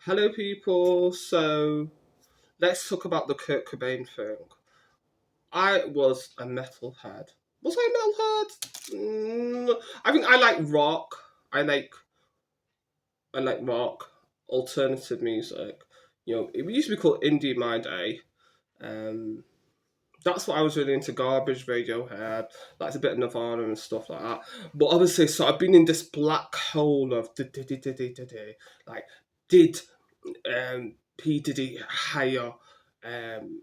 Hello, people. So let's talk about the Kurt Cobain thing. I was a metalhead. Was I a metalhead? I think I like rock. I like I like rock, alternative music. It used to be called indie in my day. Um, that's what I was really into. Garbage, Radiohead, like a bit of Nirvana and stuff like that. But obviously, so I've been in this black hole of like did P Diddy hire um,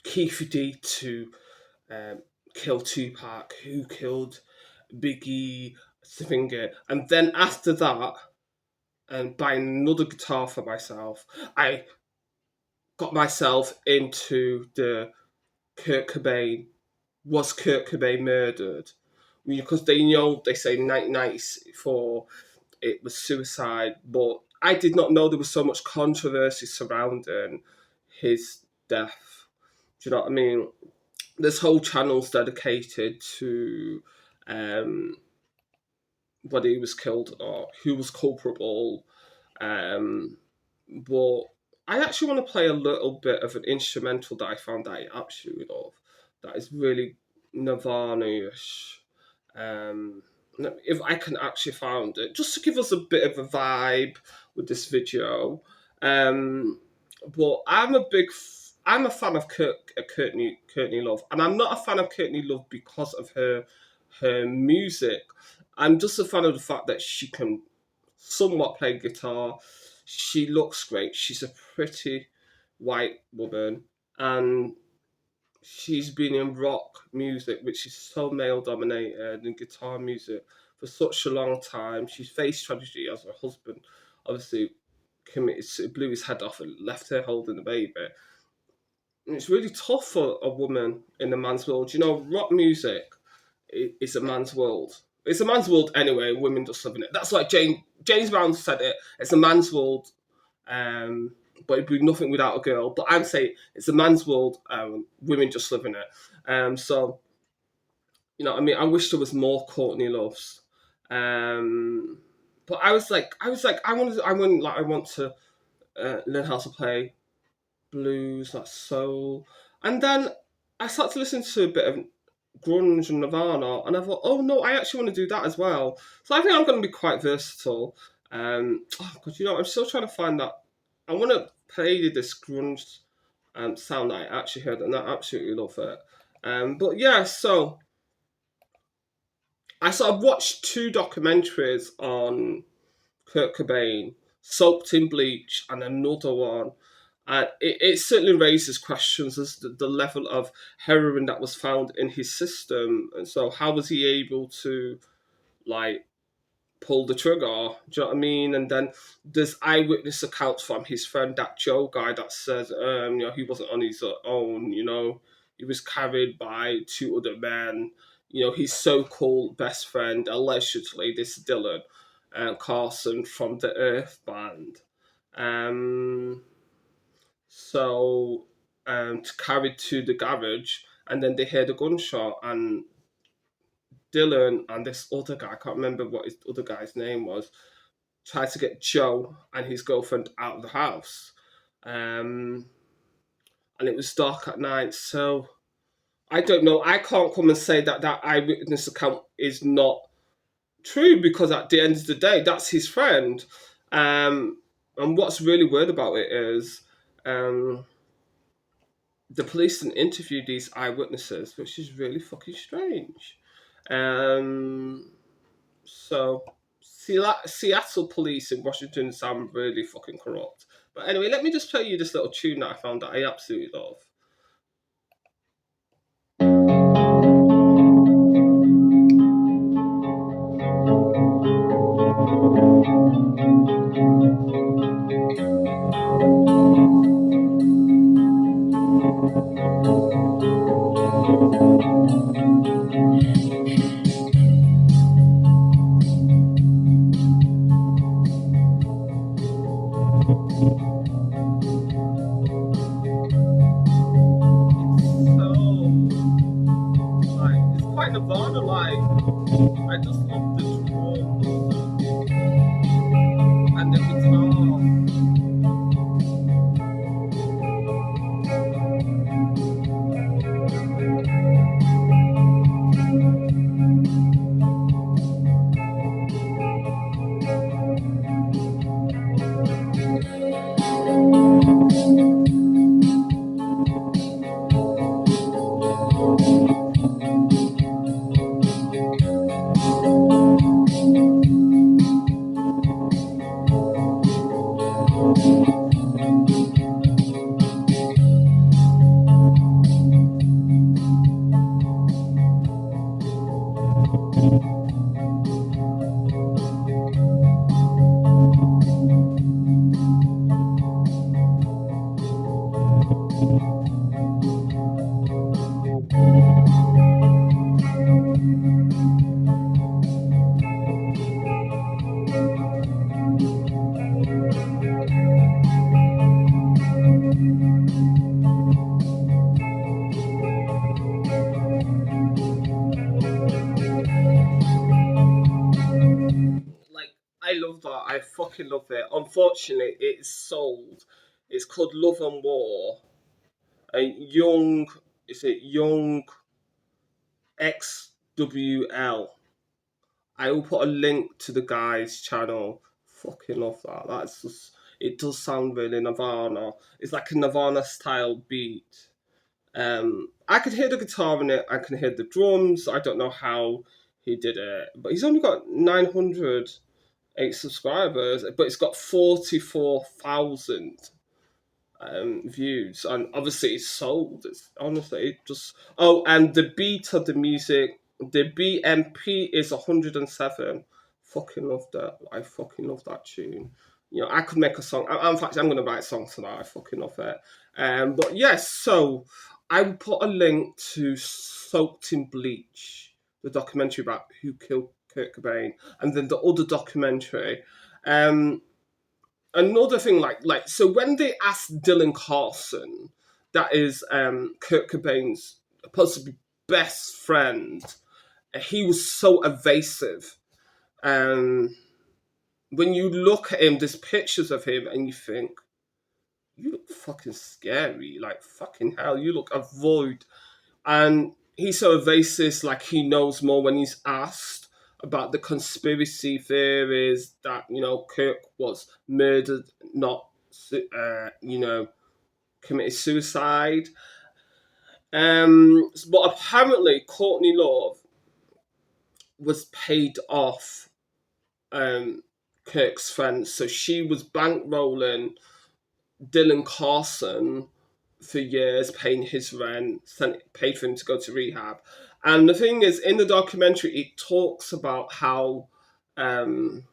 Keith D to um, kill Tupac, who killed Biggie, Finger, and then after that, and buying another guitar for myself, I got myself into the Kurt Cobain. Was Kurt Cobain murdered? Because they say 1994 it was suicide, but I did not know there was so much controversy surrounding his death. Do you know what I mean? There's whole channels dedicated to um, whether he was killed or who was culpable. But I actually want to play a little bit of an instrumental that I found that I absolutely love. That is really Nirvana-ish. Um, if I can actually find it, just to give us a bit of a vibe with this video. Um, but I'm a fan of Courtney Love, and I'm not a fan of Courtney Love because of her music. I'm just a fan of the fact that she can somewhat play guitar. She looks great. She's a pretty white woman, and she's been in rock music, which is so male dominated, and guitar music for such a long time. She's faced tragedy as her husband obviously blew his head off and left her holding the baby. And it's really tough for a woman in a man's world. Rock music is a man's world. It's a man's world anyway. Women just live in it. That's like James Brown said it. It's a man's world, but it'd be nothing without a girl. But I'm saying it's a man's world. Women just live in it. So what I mean, I wish there was more Courtney Loves. But I want to learn how to play blues, like soul, and then I started to listen to a bit of grunge and Nirvana, and I thought, oh no, I actually want to do that as well. So I think I'm going to be quite versatile. Oh god, I'm still trying to find that. I want to play this grunge sound that I actually heard, and I absolutely love it. But yeah, so I sort of watched two documentaries on Kurt Cobain, Soaked in Bleach, and another one. And it certainly raises questions as to the level of heroin that was found in his system. And so, how was he able to, like, pull the trigger? Do you know what I mean? And then there's eyewitness accounts from his friend, that Joe guy, that says, he wasn't on his own, he was carried by two other men. His so-called best friend, allegedly, this Dylan Carson from the Earth Band. Um, so carried to the garage, and then they heard a gunshot, and Dylan and this other guy, I can't remember what his other guy's name was, tried to get Joe and his girlfriend out of the house. And it was dark at night, so I don't know. I can't come and say that eyewitness account is not true, because at the end of the day, that's his friend. And what's really weird about it is the police didn't interview these eyewitnesses, which is really fucking strange. So Seattle police in Washington sound really fucking corrupt. But anyway, let me just play you this little tune that I found that I absolutely love. It's quite Nirvana like. I just love the drums and the guitar. Like, I love that. I fucking love it. Unfortunately, it's sold. It's called Love and War. And Young, is it Young XWL? I will put a link to the guy's channel. Fucking love that. That's just, it does sound really Nirvana. It's like a Nirvana style beat. I could hear the guitar in it. I can hear the drums. I don't know how he did it, but he's only got 908 subscribers, but it's got 44,000 views, and obviously it's sold. It's honestly it just and the beat of the music, the BMP is 107. Fucking love that. I fucking love that tune. You know, I could make a song. In fact, I'm gonna write songs tonight. I fucking love it. But yes, so I will put a link to Soaked in Bleach, the documentary about who killed Kurt Cobain, and then the other documentary. Um, Another thing, like so when they asked Dylan Carlson, that is Kurt Cobain's possibly best friend, he was so evasive. Um, when you look at him, there's pictures of him, and you think, you look fucking scary. Like fucking hell, you look a void. And he's so evasive, like he knows more when he's asked about the conspiracy theories that Kirk was murdered, not committed suicide. But apparently Courtney Love was paid off Kirk's friend, so she was bankrolling Dylan Carlson for years, paying his rent, paid for him to go to rehab. And the thing is, in the documentary, it talks about how Courtney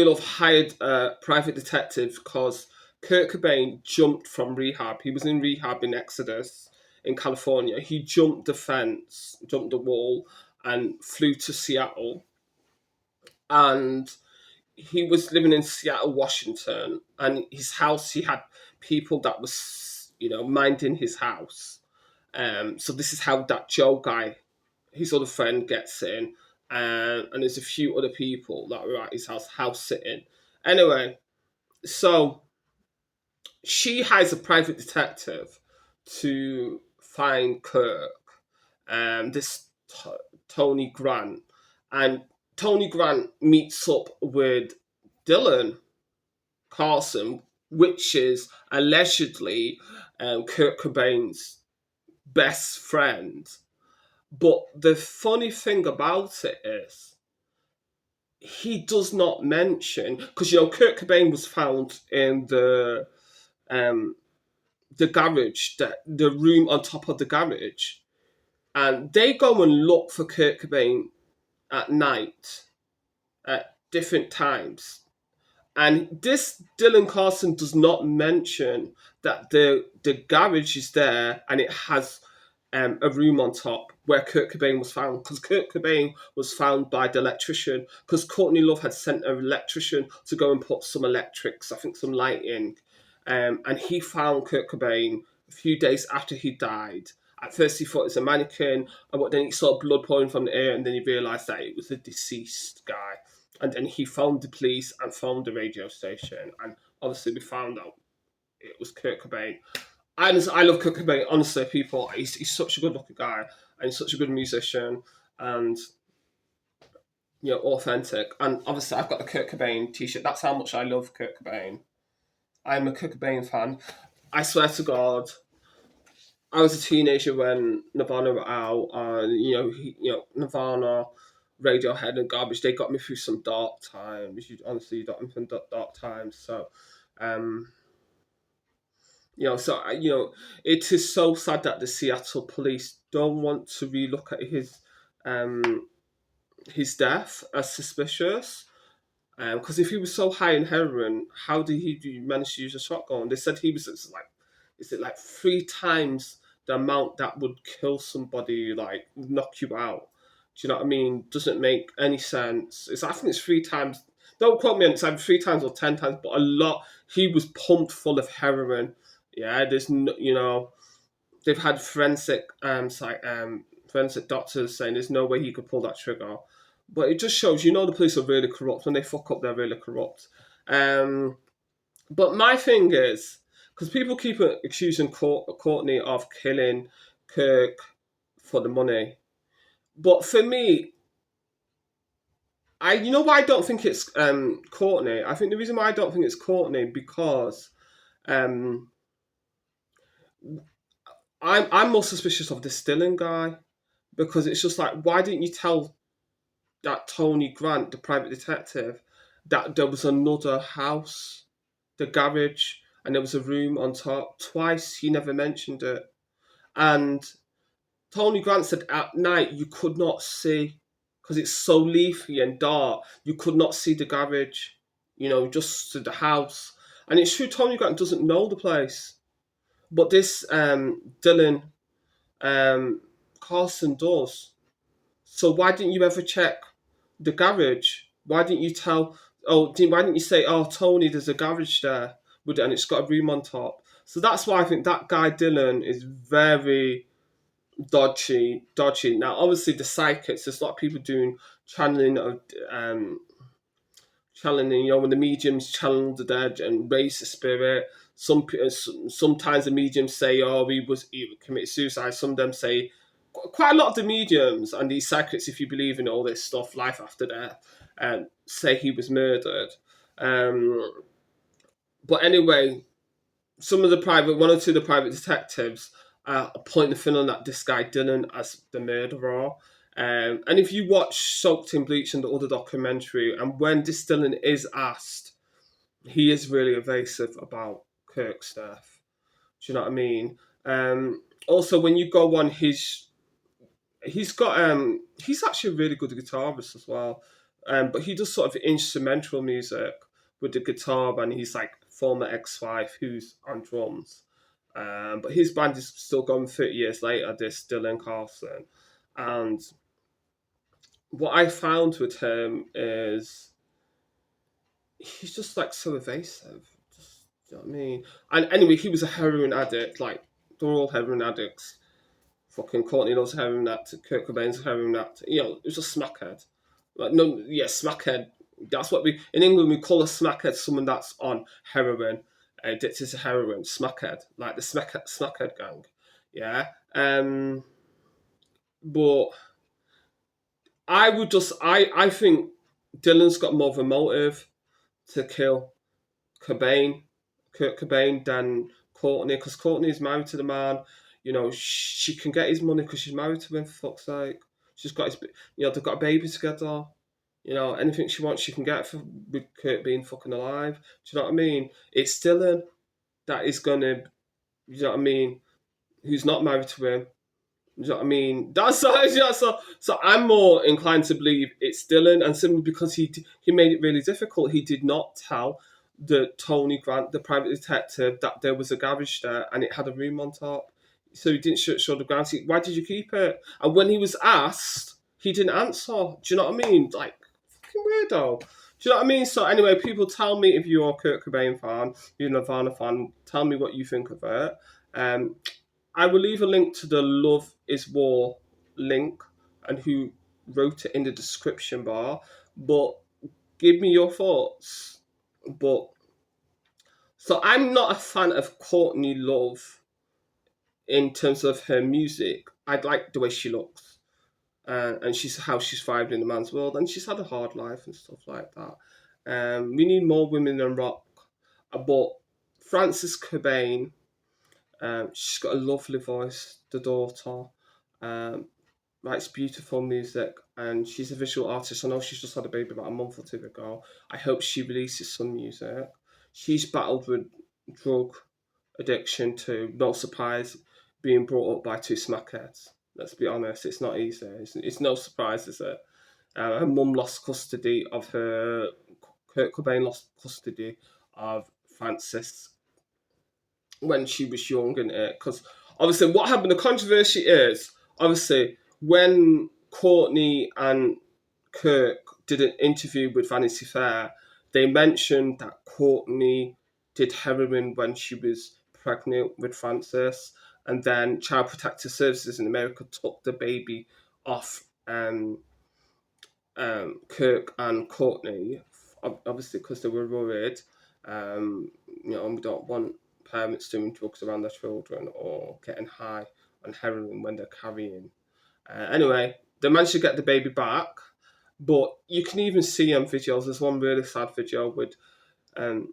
Love hired a private detective because Kurt Cobain jumped from rehab. He was in rehab in Exodus in California. He jumped the fence, jumped the wall, and flew to Seattle. And he was living in Seattle, Washington, and his house, he had people that was, minding his house. So this is how that Joe guy, his other friend, gets in, and there's a few other people that were at his house sitting. Anyway, so she hires a private detective to find Kirk, this Tony Grant, and Tony Grant meets up with Dylan Carlson, which is allegedly Kurt Cobain's best friend. But the funny thing about it is, he does not mention, because Kurt Cobain was found in um, the garage, the room on top of the garage, and they go and look for Kurt Cobain at night at different times. And this Dylan Carlson does not mention that the garage is there and it has a room on top where Kurt Cobain was found, because Kurt Cobain was found by the electrician, because Courtney Love had sent an electrician to go and put some electrics, I think some lighting, and he found Kurt Cobain a few days after he died. At first he thought it was a mannequin, but then he saw blood pouring from the air, and then he realised that it was a deceased guy. And then he phoned the police and phoned the radio station, and obviously we found out it was Kurt Cobain. I love Kurt Cobain. Honestly, people, he's such a good-looking guy, and he's such a good musician, and authentic. And obviously, I've got the Kurt Cobain T-shirt. That's how much I love Kurt Cobain. I'm a Kurt Cobain fan. I swear to God, I was a teenager when Nirvana were out, and Nirvana Radiohead and Garbage, they got me through some dark times. Honestly, you got me from dark times. So, um, it is so sad that the Seattle police don't want to relook at um, his death as suspicious. Because if he was so high in heroin, how did he manage to use a shotgun? They said he was like, is it like 3 times the amount that would kill somebody, like knock you out? Do you know what I mean? Doesn't make any sense. I think it's 3 times. Don't quote me on it's either 3 times or 10 times, but a lot. He was pumped full of heroin. Yeah, there's no, they've had forensic doctors saying there's no way he could pull that trigger. But it just shows, the police are really corrupt. When they fuck up, they're really corrupt. Um, but my thing is, because people keep accusing Courtney of killing Kirk for the money. But for me, why I don't think it's Courtney. I think the reason why I don't think it's Courtney because um, I'm more suspicious of this Dillon guy because it's just like, why didn't you tell that Tony Grant, the private detective, that there was another house, the garage, and there was a room on top? Twice he never mentioned it. And Tony Grant said at night you could not see because it's so leafy and dark. You could not see the garage, just to the house. And it's true, Tony Grant doesn't know the place, but this Dylan Carlson does. So why didn't you ever check the garage? Why didn't you tell? Why didn't you say, "Oh, Tony, there's a garage there, and it's got a room on top." So that's why I think that guy Dylan is very dodgy. Dodgy. Now, obviously, the psychics. There's a lot of people doing channeling of channeling. When the mediums channel the dead and raise the spirit. Sometimes the mediums say, "Oh, he committed suicide." Some of them say, quite a lot of the mediums and these psychics, if you believe in all this stuff, life after death, say he was murdered. Um, but anyway, one or two of the private detectives are pointing the finger at this guy Dylan as the murderer. And if you watch Soaked in Bleach and the other documentary, and when this Dylan is asked, he is really evasive about Kirk's death. Do you know what I mean? Also, when you go on he's actually a really good guitarist as well. But he does sort of instrumental music with the guitar, and he's like former ex-wife who's on drums. But his band is still going 30 years later, this Dylan Carlson. And what I found with him is he's just like so evasive. Just, you know what I mean? And anyway, he was a heroin addict. Like, they're all heroin addicts. Fucking Courtney Love's heroin addict, Kurt Cobain's heroin addict. It was a smackhead. Like, no, yeah, smackhead. That's what in England we call a smackhead someone that's on heroin, addicted to heroin. Smackhead, like the smackhead gang. Yeah. But I think Dylan's got more of a motive to kill Kurt Cobain, than Courtney, because Courtney is married to the man. She can get his money because she's married to him. For fuck's sake, she's got his. They've got a baby together. Anything she wants, she can get with Kurt being fucking alive. Do you know what I mean? It's Dylan that is gonna. You know what I mean? Who's not married to him? You know what I mean? So I'm more inclined to believe it's Dylan, and simply because he made it really difficult. He did not tell the Tony Grant, the private detective, that there was a garage there and it had a room on top. So he didn't show the ground. Why did you keep it? And when he was asked, he didn't answer. Do you know what I mean? Like, fucking weirdo. Do you know what I mean? So anyway, people, tell me if you're a Kurt Cobain fan, you're a Nirvana fan. Tell me what you think of it. I will leave a link to the Love is War link and who wrote it in the description bar. But give me your thoughts. But so I'm not a fan of Courtney Love in terms of her music. I like the way she looks. And she's how she's thrived in the man's world, and she's had a hard life and stuff like that. We need more women in rock. But Frances Cobain, she's got a lovely voice, the daughter. Um, writes beautiful music, and she's a visual artist. I know she's just had a baby about a month or two ago. I hope she releases some music. She's battled with drug addiction too. No surprise, being brought up by two smackheads. Let's be honest, it's not easy. It's no surprise, is it? Her mum lost custody of her. Kurt Cobain lost custody of Francis when she was young, and because obviously what happened, the controversy is obviously when Courtney and Kirk did an interview with Vanity Fair, they mentioned that Courtney did heroin when she was pregnant with Francis, and then Child Protective Services in America took the baby off Kirk and Courtney, obviously because they were worried. We don't want parents doing drugs around their children or getting high on heroin when they're carrying. Anyway, they managed to get the baby back, but you can even see on videos. There's one really sad video with um,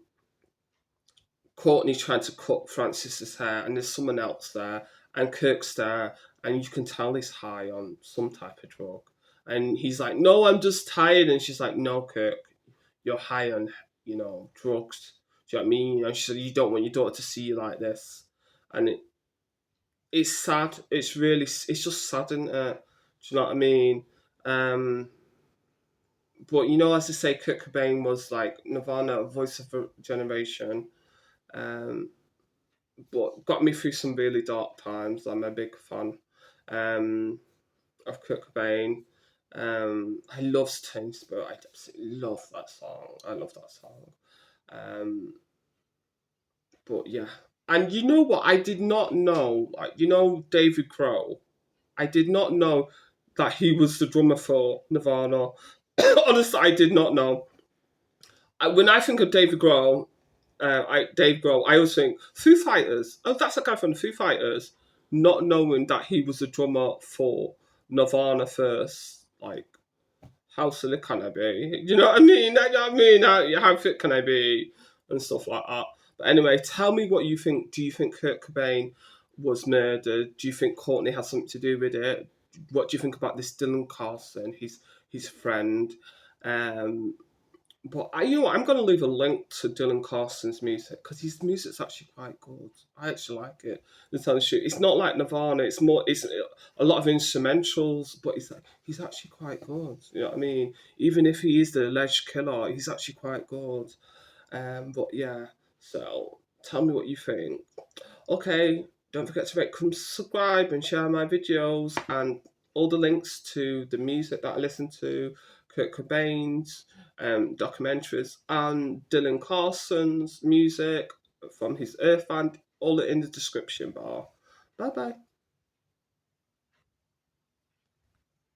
Courtney trying to cut Francis's hair, and there's someone else there, and Kirk's there, and you can tell he's high on some type of drug. And he's like, "No, I'm just tired," and she's like, "No, Kirk, you're high on, drugs." Do you know what I mean? And she said, "You don't want your daughter to see you like this," and it's sad. It's just sad, isn't it? Do you know what I mean? Um, but as I say, Kurt Cobain was like Nirvana, a voice of a generation. Um, but got me through some really dark times. I'm a big fan um, of Kurt Cobain. I love Teen Spirit. I absolutely love that song. I love that song. Um, but yeah, and you know what? I did not know. Like, David Grohl. I did not know that he was the drummer for Nirvana. Honestly, I did not know. When I think of David Grohl, Dave Grohl, I always think Foo Fighters. Oh, that's a guy from the Foo Fighters. Not knowing that he was a drummer for Nirvana first, like how silly can I be? You know what I mean? You know what I mean? How fit can I be? And stuff like that. But anyway, tell me what you think. Do you think Kurt Cobain was murdered? Do you think Courtney has something to do with it? What do you think about this Dylan Carlson, his friend? Um, but I'm going to leave a link to Dylan Carson's music because his music's actually quite good. I actually like it. To tell the truth, it's not like Nirvana. It's a lot of instrumentals, but he's actually quite good. You know what I mean? Even if he is the alleged killer, he's actually quite good. But yeah. So tell me what you think. Okay, don't forget to rate, subscribe, and share my videos and all the links to the music that I listen to, Kurt Cobain's documentaries, and Dylan Carson's music from his Earth band, all in the description bar. Bye bye.